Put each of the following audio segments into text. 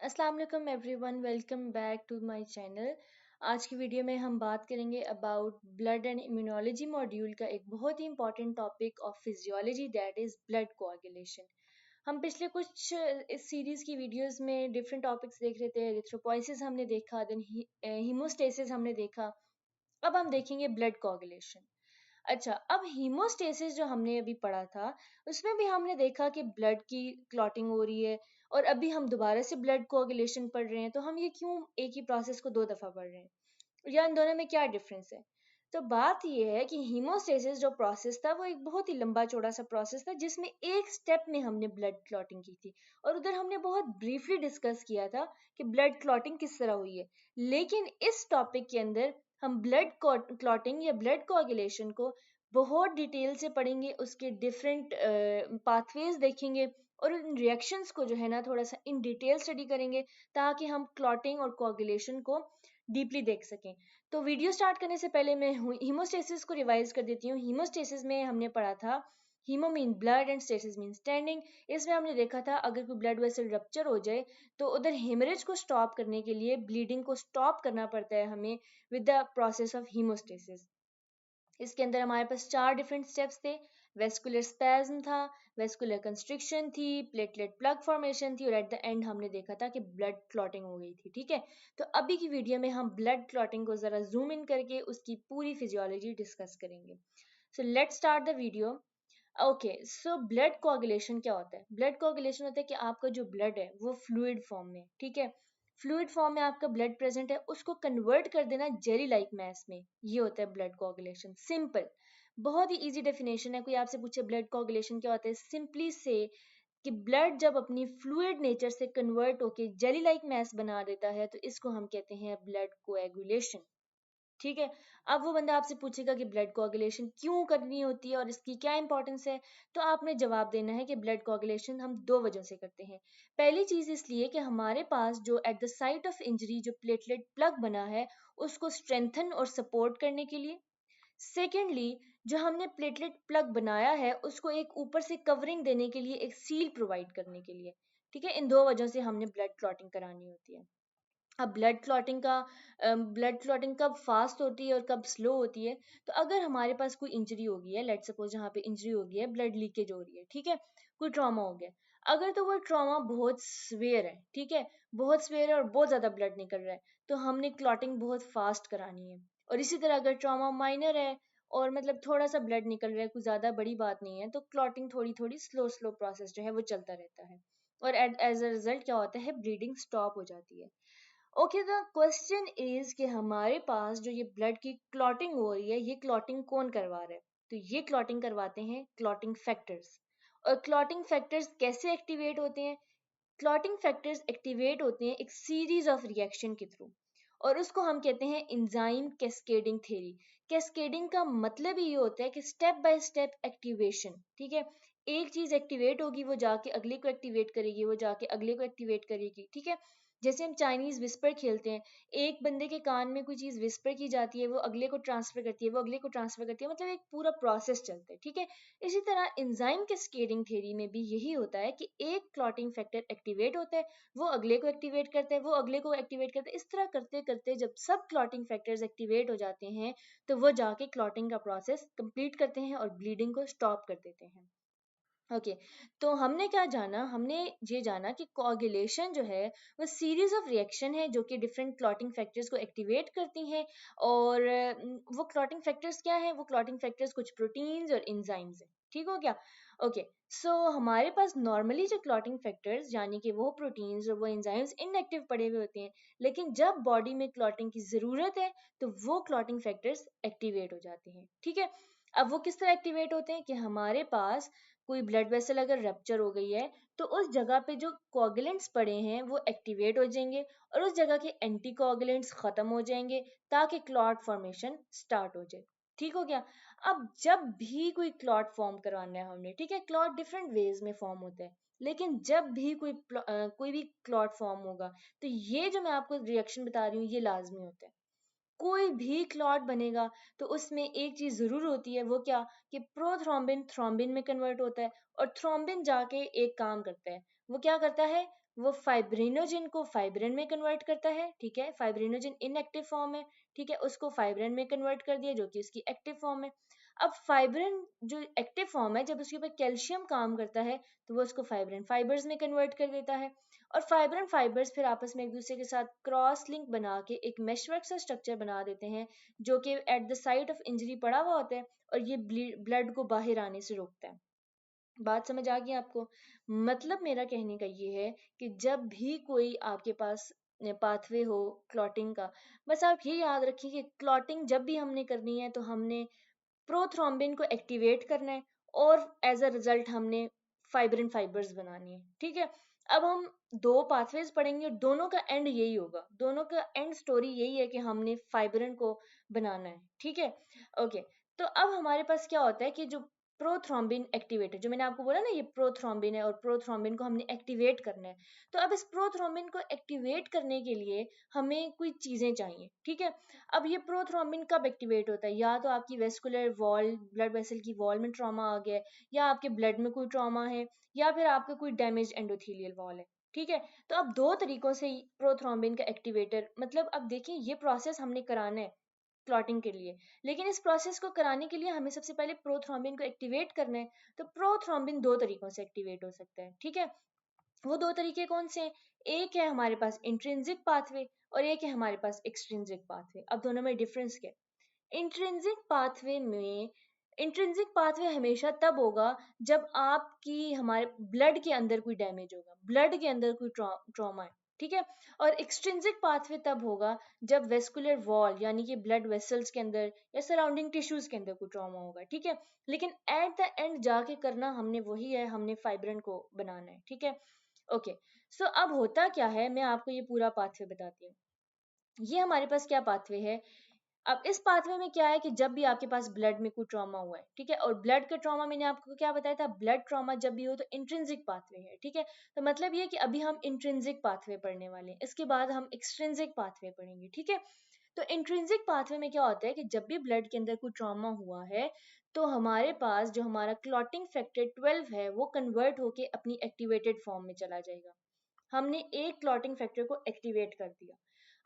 अस्सलाम वालेकुम everyone, welcome back to my channel. आज की वीडियो में हम बात करेंगे about blood and immunology module का एक बहुत ही important topic of physiology, that is blood coagulation. हम पिछले कुछ इस सीरीज की वीडियोस में डिफरेंट टॉपिक्स देख रहे थे। एरिथ्रोपोइसिस हमने देखा, देन हीमोस्टेसिस हमने देखा। अब हम देखेंगे ब्लड कोआगुलेशन। अच्छा, अब हीमोस्टेसिस जो हमने अभी पढ़ा था, उसमें भी हमने देखा कि ब्लड की क्लॉटिंग हो रही है, और अभी हम दोबारा से ब्लड कोआगुलेशन पढ़ रहे हैं। तो हम ये क्यों एक ही प्रोसेस को दो दफा पढ़ रहे हैं, या इन दोनों में क्या डिफरेंस है? तो बात ये है कि हीमोस्टेसिस जो प्रोसेस था, वो एक बहुत ही लंबा चौड़ा सा प्रोसेस था, जिसमें एक स्टेप में हमने ब्लड क्लॉटिंग की थी, और उधर हमने बहुत ब्रीफली डिस्कस किया था कि ब्लड क्लॉटिंग किस तरह हुई है। लेकिन इस टॉपिक के अंदर हम ब्लड क्लॉटिंग या ब्लड कोआगुलेशन को बहुत डिटेल से पढ़ेंगे, उसके डिफरेंट पाथवेज देखेंगे, और उन रिएक्शंस को जो है ना थोड़ा सा इन डिटेल स्टडी करेंगे, ताकि हम क्लॉटिंग और कोआगुलेशन को डीपली देख सकें। तो वीडियो स्टार्ट करने से पहले मैं हीमोस्टेसिस को रिवाइज कर देती हूँ। हीमोस्टेसिस में हमने पढ़ा था, hemo mean blood and stasis mean standing. इसमें हमने देखा था अगर कोई ब्लड वेसल रप्चर हो जाए, तो उधर हेमरेज को स्टॉप करने के लिए, ब्लीडिंग को स्टॉप करना पड़ता है हमें with the process of haemostasis. इसके अंदर हमारे पास 4 डिफरेंट स्टेप्स थे। वेस्कुलर स्पैज्म था, वेस्कुलर कंस्ट्रिक्शन थी, प्लेटलेट प्लग फॉर्मेशन थी, और एट द एंड हमने देखा था कि ब्लड क्लॉटिंग हो गई थी। ठीक है, तो अभी की वीडियो में हम ब्लड क्लॉटिंग को जरा जूम इन करके उसकी पूरी फिजियोलॉजी डिस्कस करेंगे। So let's start the video. Okay, so blood coagulation क्या होता है? ब्लड कोआगुलेशन होता है कि आपका जो ब्लड है वो फ्लूइड फॉर्म में, ठीक है, फ्लूइड फॉर्म में आपका ब्लड प्रेजेंट है, उसको कन्वर्ट कर देना जेली लाइक मैस में, ये होता है ब्लड कोआगुलेशन। सिंपल, बहुत ही इजी डेफिनेशन है। कोई आपसे पूछे ब्लड कोआगुलेशन क्या होता है, सिंपली से कि ब्लड जब अपनी फ्लूइड नेचर से कन्वर्ट होके जेली लाइक मैस बना देता है, तो इसको हम कहते हैं ब्लड कोएगुलेशन। ठीक है, अब वो बंदा आपसे पूछेगा कि ब्लड कोआगुलेशन क्यों करनी होती है और इसकी क्या इंपॉर्टेंस है, तो आपने जवाब देना है कि ब्लड कोआगुलेशन हम दो वजह से करते हैं। पहली चीज इसलिए कि हमारे पास जो at the site of injury जो प्लेटलेट प्लग बना है, उसको स्ट्रेंथन और सपोर्ट करने के लिए। सेकेंडली, जो हमने प्लेटलेट प्लग बनाया है, उसको एक ऊपर से कवरिंग देने के लिए, एक सील प्रोवाइड करने के लिए। ठीक है, इन दो वजह से हमने ब्लड क्लॉटिंग करानी होती है। अब ब्लड क्लॉटिंग कब फास्ट होती है और कब स्लो होती है? तो अगर हमारे पास कोई इंजरी हो गई है, लेट सपोज जहाँ पे इंजरी हो गई है, ब्लड लीकेज हो रही है, ठीक है, कोई ट्रॉमा हो गया, अगर तो वो ट्रॉमा बहुत स्वेयर है, ठीक है, बहुत स्वेयर है और बहुत ज्यादा ब्लड निकल रहा है, तो हमने क्लॉटिंग बहुत फास्ट करानी है। और इसी तरह अगर ट्रॉमा माइनर है, और मतलब थोड़ा सा ब्लड निकल रहा है, कुछ ज्यादा बड़ी बात नहीं है, तो क्लॉटिंग थोड़ी थोड़ी स्लो स्लो प्रोसेस जो है वो चलता रहता है, और एज अ रिजल्ट क्या होता है, ब्लीडिंग स्टॉप हो जाती है। ओके, द क्वेश्चन इज कि हमारे पास जो ये ब्लड की क्लॉटिंग हो रही है, ये क्लॉटिंग कौन करवा रहा है? तो ये क्लॉटिंग करवाते हैं क्लॉटिंग फैक्टर्स। और क्लॉटिंग फैक्टर्स कैसे एक्टिवेट होते हैं? क्लॉटिंग फैक्टर्स एक्टिवेट होते हैं एक सीरीज ऑफ रिएक्शन के थ्रू, और उसको हम कहते हैं एंजाइम कैस्केडिंग थ्योरी। कैस्केडिंग का मतलब ही ये होता है कि स्टेप बाय स्टेप एक्टिवेशन। ठीक है, एक चीज एक्टिवेट होगी, वो जाके अगले को एक्टिवेट करेगी, वो जाके अगले को एक्टिवेट करेगी। ठीक है, जैसे हम चाइनीज विस्पर खेलते हैं, एक बंदे के कान में कोई चीज विस्पर की जाती है, वो अगले को ट्रांसफर करती है, वो अगले को ट्रांसफर करती है, मतलब एक पूरा प्रोसेस चलता है। ठीक है, इसी तरह एंजाइम कैस्केडिंग थ्योरी में भी यही होता है कि एक क्लॉटिंग फैक्टर एक्टिवेट होता है, वो अगले को एक्टिवेट करता है, वो अगले को एक्टिवेट करता है। इस तरह करते करते जब सब क्लॉटिंग फैक्टर्स एक्टिवेट हो जाते हैं, तो वो जाके क्लॉटिंग का प्रोसेस कंप्लीट करते हैं और ब्लीडिंग को स्टॉप कर देते हैं। ओके, तो हमने क्या जाना, हमने ये जाना कि कोआगुलेशन जो है वो सीरीज ऑफ रिएक्शन है जो कि डिफरेंट क्लॉटिंग फैक्टर्स को एक्टिवेट करती हैं। और वो क्लॉटिंग फैक्टर्स क्या है? वो क्लॉटिंग फैक्टर्स कुछ प्रोटीन्स और एंजाइम्स हैं। ठीक हो गया? ओके, सो हमारे पास नॉर्मली जो क्लॉटिंग फैक्टर्स यानी कि वो प्रोटीन्स और वो एंजाइम्स इनएक्टिव पड़े हुए होते हैं, लेकिन जब बॉडी में क्लॉटिंग की जरूरत है, तो वो क्लॉटिंग फैक्टर्स एक्टिवेट हो जाते हैं। ठीक है, अब वो किस तरह एक्टिवेट होते हैं कि हमारे पास कोई ब्लड वेसल अगर रप्चर हो गई है, तो उस जगह पे जो कोआगुलेंट्स पड़े हैं वो एक्टिवेट हो जाएंगे, और उस जगह के एंटी कोआगुलेंट्स खत्म हो जाएंगे, ताकि क्लॉट फॉर्मेशन स्टार्ट हो जाए। ठीक हो गया? अब जब भी कोई क्लॉट फॉर्म करवाना है हमने, ठीक है, क्लॉट डिफरेंट वेज में फॉर्म होता है, लेकिन जब भी कोई भी क्लॉट फॉर्म होगा, तो ये जो मैं आपको रिएक्शन बता रही हूँ, ये लाजमी होता है। कोई भी क्लॉट बनेगा, तो उसमें एक चीज जरूर होती है, वो क्या? कि प्रोथ्रोम्बिन थ्रोम्बिन में कन्वर्ट होता है, और थ्रोम्बिन जाके एक काम करता है। वो क्या करता है? वो फाइब्रिनोजिन को फाइब्रिन में कन्वर्ट करता है, ठीक है, फाइब्रिनोजिन इनएक्टिव फॉर्म है, ठीक है, उसको फाइब्रिन में कन्वर्ट कर दिया जो कि उसकी एक्टिव फॉर्म है। अब फाइब्रिन जो एक्टिव फॉर्म है, जब उसके ऊपर कैल्शियम काम करता है तो वो उसको फाइब्रिन फाइबर्स में कन्वर्ट कर देता है, और फाइब्रिन फाइबर्स फिर आपस में एक दूसरे के साथ क्रॉस लिंक बना के एक मेशवर्क सा स्ट्रक्चर बना देते हैं जो कि at the site of injury पड़ा हुआ होता है, और ये ब्लड को बाहर आने से रोकता है। बात समझ आ गई आपको? मतलब मेरा कहने का ये है कि जब भी कोई आपके पास पाथवे हो क्लॉटिंग का, बस आप ये याद रखिए कि क्लॉटिंग जब भी हमने करनी है तो हमने प्रोथ्रोम्बिन को एक्टिवेट करना है, और एज अ रिजल्ट हमने फाइब्रिन फाइबर्स बनानी है, ठीक है। अब हम दो पाथवेज पढ़ेंगे और दोनों का एंड यही होगा, दोनों का एंड स्टोरी यही है कि हमने फाइब्रिन को बनाना है, ठीक है। ओके, तो अब हमारे पास क्या होता है कि जो प्रोथ्रोम्बिन एक्टिवेटर, जो मैंने आपको बोला ना ये प्रोथ्रोम्बिन है और प्रोथ्रोम्बिन को हमने एक्टिवेट करना है, तो अब इस प्रोथ्रोम्बिन को एक्टिवेट करने के लिए हमें कोई चीजें चाहिए, ठीक है। अब ये प्रोथ्रोम्बिन कब एक्टिवेट होता है? या तो आपकी वेस्कुलर वॉल, ब्लड वेसल की वॉल में ट्रॉमा आ गया है, या आपके ब्लड में कोई ट्रॉमा है, या फिर आपका कोई डैमेज एंडोथेलियल वॉल है, ठीक है। तो अब दो तरीकों से प्रोथ्रोम्बिन का एक्टिवेटर, मतलब अब देखिए ये प्रोसेस हमने कराना है क्लॉटिंग के लिए, लेकिन इस प्रोसेस को कराने के लिए हमें सबसे पहले प्रोथ्रोम्बिन को एक्टिवेट करना है। तो प्रोथ्रोम्बिन दो तरीकों से एक्टिवेट हो सकता है, ठीक है। वो दो तरीके कौन से हैं? एक है हमारे पास इंट्रिंसिक पाथवे, और एक है हमारे पास एक्सट्रिंसिक पाथवे। अब दोनों में डिफरेंस क्या है? इंट्रिंसिक पाथवे हमेशा तब होगा जब आपकी हमारे ब्लड के अंदर कोई डैमेज होगा, ब्लड के अंदर कोई ट्रॉमा है, ठीक है। और एक्सट्रिंसिक पाथवे तब होगा जब वेस्कुलर वॉल यानी कि ब्लड वेसल्स के अंदर या सराउंडिंग टिश्यूज के अंदर कोई ट्रॉमा होगा, ठीक है। लेकिन एट द एंड जाके करना हमने वही है, हमने फाइब्रिन को बनाना है, ठीक है। ओके, सो अब होता क्या है, मैं आपको ये पूरा पाथवे बताती हूँ। ये हमारे पास क्या पाथवे है? अब इस पाथवे में क्या है कि जब भी आपके पास ब्लड में कोई ट्रॉमा हुआ है, ठीक है, और ब्लड का ट्रॉमा मैंने आपको क्या बताया था, ब्लड ट्रॉमा जब भी हो तो इंट्रिंसिक पाथवे है, ठीक है। तो मतलब ये कि अभी हम इंट्रिंसिक पाथवे पढ़ने वाले हैं, इसके बाद हम एक्सट्रिंसिक पाथवे पढ़ेंगे, ठीक है। तो इंट्रिंसिक पाथवे में क्या होता है कि जब भी ब्लड के अंदर कोई ट्रॉमा हुआ है तो हमारे पास जो हमारा क्लॉटिंग फैक्टर 12 है वो कन्वर्ट होके अपनी एक्टिवेटेड फॉर्म में चला जाएगा। हमने एक क्लॉटिंग फैक्टर को एक्टिवेट कर दिया।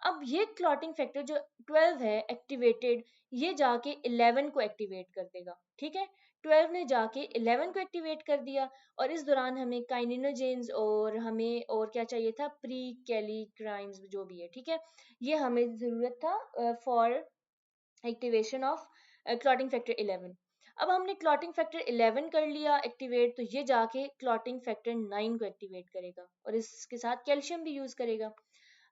अब ये क्लॉटिंग फैक्टर जो 12 है एक्टिवेटेड, ये जाके 11 को एक्टिवेट कर देगा, ठीक है। 12 ने जाके 11 को एक्टिवेट कर दिया, और इस दौरान हमें काइनिनोजेन्स और हमें और क्या चाहिए था, प्री कैलिक्राइंस जो भी है, ठीक है, ये हमें जरूरत था for activation of clotting factor 11। अब हमने क्लॉटिंग फैक्टर 11 कर लिया एक्टिवेट, तो ये जाके क्लॉटिंग फैक्टर 9 को एक्टिवेट करेगा और इसके साथ कैल्शियम भी यूज करेगा।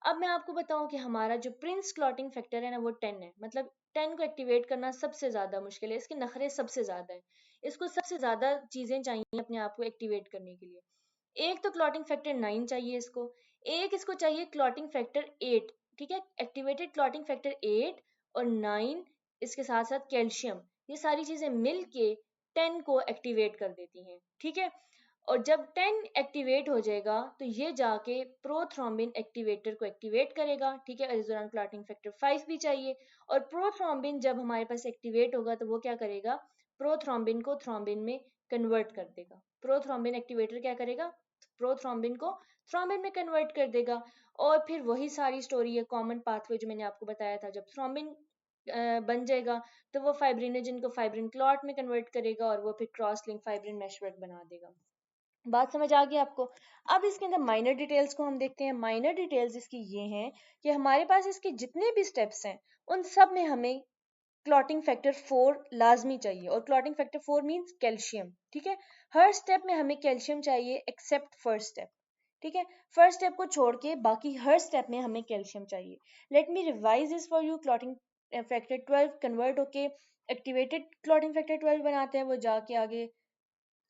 अब मैं आपको बताऊं कि हमारा जो प्रिंस क्लॉटिंग फैक्टर है ना वो 10 है, मतलब 10 को एक्टिवेट करना सबसे ज्यादा मुश्किल है, इसके नखरे सबसे ज्यादा है, इसको सबसे ज्यादा चीजें चाहिए अपने आप को एक्टिवेट करने के लिए। एक तो क्लॉटिंग फैक्टर 9 चाहिए इसको, एक इसको चाहिए क्लॉटिंग फैक्टर 8, ठीक है, एक्टिवेटेड क्लॉटिंग फैक्टर 8 और 9, इसके साथ साथ कैल्शियम, ये सारी चीजें मिलके 10 को एक्टिवेट कर देती हैं, ठीक है। और जब 10 एक्टिवेट हो जाएगा तो ये जाके प्रोथ्रोम्बिन एक्टिवेटर को एक्टिवेट करेगा, ठीक है, और इस दौरान क्लॉटिंग फैक्टर 5 भी चाहिए। और प्रोथ्रोम्बिन जब हमारे पास एक्टिवेट होगा तो वो क्या करेगा, प्रोथ्रोम्बिन को थ्रोम्बिन में कन्वर्ट कर देगा। प्रोथ्रोम्बिन एक्टिवेटर क्या करेगा, प्रोथ्रोम्बिन को थ्रोम्बिन में कन्वर्ट कर देगा। और फिर वही सारी स्टोरी है, कॉमन पाथवे जो मैंने आपको बताया था, जब थ्रोम्बिन बन जाएगा तो वो फाइब्रिनोजन को फाइब्रिन क्लॉट में कन्वर्ट करेगा और वो फिर क्रॉस लिंक फाइब्रिन मेशवर्क बना देगा। बात समझ आ गई आपको? अब इसके अंदर माइनर डिटेल्स को हम देखते हैं। माइनर डिटेल्स इसकी ये हैं कि हमारे पास इसके जितने भी स्टेप्स हैं उन सब में हमें क्लॉटिंग फैक्टर 4 लाजमी चाहिए, और क्लॉटिंग फैक्टर 4 मींस कैल्शियम, ठीक है। हर स्टेप में हमें कैल्शियम चाहिए एक्सेप्ट फर्स्ट स्टेप, ठीक है। फर्स्ट स्टेप को छोड़ के बाकी हर स्टेप में हमें कैल्शियम चाहिए। Let me revise this for you. Clotting factor 12 convert होके एक्टिवेटेड क्लॉटिंग फैक्टर 12 बनाते हैं, वो जाके आगे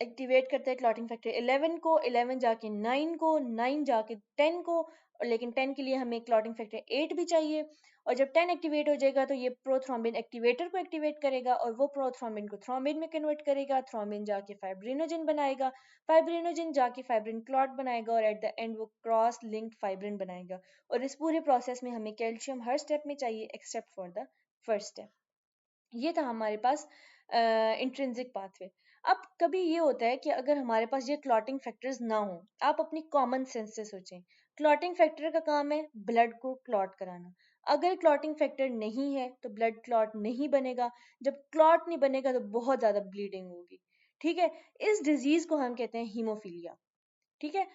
एक्टिवेट करता है क्लॉटिंग फैक्टर 11 को, 11 जाके 9 को, 9 जाके 10 को, और लेकिन 10 के लिए हमें क्लॉटिंग फैक्टर 8 भी चाहिए। और जब 10 एक्टिवेट हो जाएगा तो ये प्रोथ्रोम्बिन एक्टिवेटर को एक्टिवेट करेगा और वो प्रोथ्रोम्बिन को थ्रोम्बिन में कन्वर्ट करेगा, थ्रोम्बिन जाके फाइब्रिनोजन बनाएगा, फाइब्रिनोजन जाके फाइब्रिन क्लॉट बनाएगा, और एट द एंड वो क्रॉस लिंक्ड फाइब्रिन बनाएगा। और इस पूरे प्रोसेस में हमें कैल्शियम हर स्टेप में चाहिए except for the first step. ये था हमारे पास इंट्रिंसिक पाथवे। अब कभी ये होता है कि अगर हमारे पास ये क्लॉटिंग फैक्टर्स ना हो, आप अपनी कॉमन सेंस से सोचें, क्लॉटिंग फैक्टर का काम है ब्लड को क्लॉट कराना। अगर क्लॉटिंग फैक्टर नहीं है तो ब्लड क्लॉट नहीं बनेगा, जब क्लॉट नहीं बनेगा तो बहुत ज्यादा ब्लीडिंग होगी। ठीक है, इस डिजीज को हम कहते हैं हीमोफीलिया। ठीक है,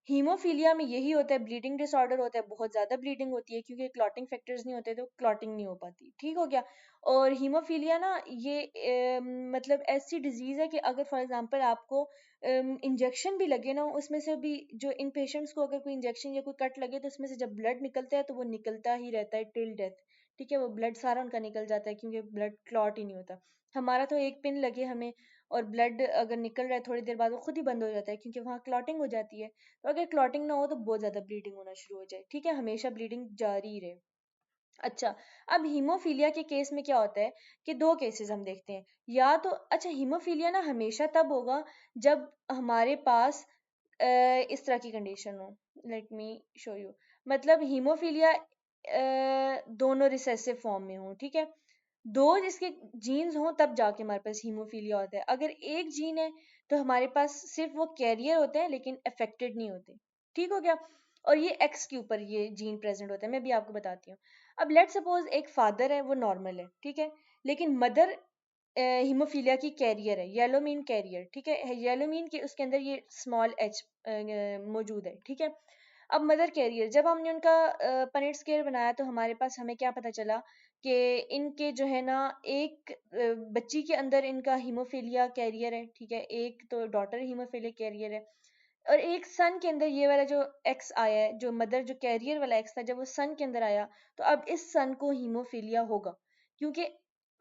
हीमोफीलिया में यही होता है, ब्लीडिंग डिसऑर्डर होता है, बहुत ज्यादा ब्लीडिंग होती है क्योंकि क्लॉटिंग फैक्टर्स नहीं होते तो क्लॉटिंग नहीं हो पाती। ठीक हो गया। और हीमोफीलिया ना ये मतलब ऐसी डिजीज है कि अगर फॉर एग्जांपल आपको इंजेक्शन भी लगे ना, उसमें से भी जो इन पेशेंट्स को अगर कोई इंजेक्शन या कोई कट लगे तो उसमें से जब ब्लड निकलता है तो वो निकलता ही रहता है टिल डेथ। ठीक है, वो ब्लड सारा उनका निकल जाता है क्योंकि ब्लड क्लॉट ही नहीं होता। हमारा तो एक पिन लगे हमें और ब्लड अगर निकल रहा है थोड़ी देर बाद वो खुद ही बंद हो जाता है क्योंकि वहाँ क्लॉटिंग हो जाती है। तो अगर क्लॉटिंग ना हो तो बहुत ज्यादा ब्लीडिंग होना शुरू हो जाए। ठीक है, हमेशा ब्लीडिंग जारी ही रहे। अच्छा, अब हीमोफीलिया के केस में क्या होता है कि दो केसेस हम देखते हैं। या तो अच्छा, हीमोफीलिया ना हमेशा तब होगा जब हमारे पास इस तरह की कंडीशन हो। Let me show you. मतलब हीमोफीलिया दोनों रिसेसिव फॉर्म में हो। ठीक है, दो जिसके जीन्स हों तब जाके हमारे पास हीमोफीलिया होता है। अगर एक जीन है तो हमारे पास सिर्फ वो कैरियर होते हैं लेकिन अफेक्टेड नहीं होते। ठीक हो गया। और ये एक्स के ऊपर ये जीन प्रेजेंट होता है, मैं भी आपको बताती हूँ। अब लेट सपोज एक फादर है वो नॉर्मल है, ठीक है, लेकिन मदर हीमोफीलिया की कैरियर है, येलोमीन कैरियर। ठीक है, येलोमीन के उसके अंदर ये स्मॉल एच मौजूद है। ठीक है, अब मदर कैरियर, जब हमने उनका पनेट स्केयर बनाया तो हमारे पास हमें क्या पता चला कि इनके जो है ना एक बच्ची के अंदर इनका हीमोफीलिया कैरियर है। ठीक है, एक तो डॉटर हीमोफीलिया कैरियर है और एक सन के अंदर ये वाला जो एक्स आया है, जो मदर जो कैरियर वाला एक्स था, जब वो सन के अंदर आया तो अब इस सन को हीमोफीलिया होगा क्योंकि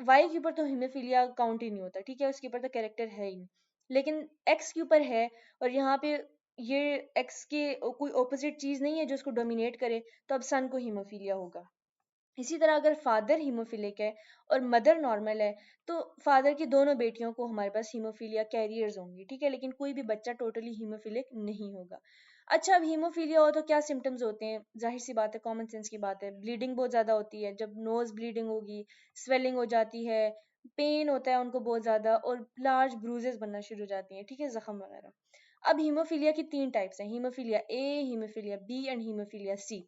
वाई के ऊपर तो हीमोफीलिया काउंट ही नहीं होता। ठीक है, उसके ऊपर तो कैरेक्टर है ही नहीं, लेकिन एक्स के ऊपर है। और यहाँ पे ये एक्स के कोई ऑपोजिट चीज नहीं है जो उसको डोमिनेट करे, तो अब सन को हीमोफीलिया होगा। इसी तरह अगर फादर हीमोफिलिक है और मदर नॉर्मल है तो फादर की दोनों बेटियों को हमारे पास हीमोफीलिया कैरियर्स होंगी। ठीक है, लेकिन कोई भी बच्चा टोटली हीमोफिलिक नहीं होगा। अच्छा, अब हीमोफीलिया हो तो क्या सिम्टम्स होते हैं? जाहिर सी बात है, कॉमन सेंस की बात है, ब्लीडिंग बहुत ज्यादा होती है। जब नोज ब्लीडिंग होगी, स्वेलिंग हो जाती है, पेन होता है उनको बहुत ज्यादा और लार्ज ब्रूजेस बनना शुरू हो जाती हैं। ठीक है, जख्म वगैरह। अब हीमोफीलिया की तीन टाइप्स हैं, hemophilia A, hemophilia B and hemophilia C.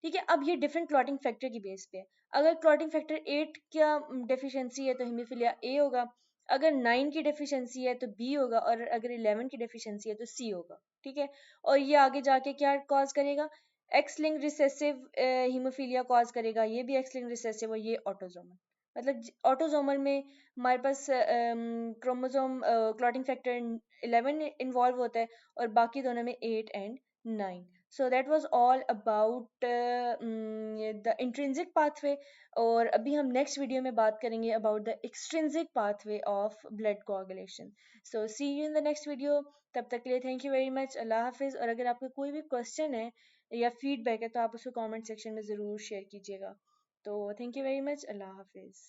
ठीक है, अब ये डिफरेंट क्लॉटिंग फैक्टर की बेस पे है। अगर क्लॉटिंग फैक्टर 8 का डेफिशिएंसी है तो हीमोफीलिया ए होगा, अगर 9 की डेफिशिएंसी है तो बी होगा और अगर 11 की डेफिशिएंसी है तो सी होगा। ठीक है, और ये आगे जाके क्या कॉज करेगा? X link recessive haemophilia cause करेगा, ये भी एक्स लिंक रिसेसिव और ये ऑटोजोमल। मतलब ऑटोजोमल में हमारे पास क्रोमोसोम क्लॉटिंग फैक्टर 11 इन्वॉल्व होता है और बाकी दोनों में 8 and 9। So that was all about the intrinsic pathway। और अभी हम नेक्स्ट वीडियो में बात करेंगे about the extrinsic pathway of blood coagulation। So see you in the next video। तब तक के लिए थैंक यू वेरी मच, अल्लाह हाफिज़। और अगर आपका कोई भी क्वेश्चन है या फीडबैक है तो आप उसको कमेंट सेक्शन में ज़रूर शेयर कीजिएगा। तो थैंक यू वेरी मच, अल्लाह हाफिज़।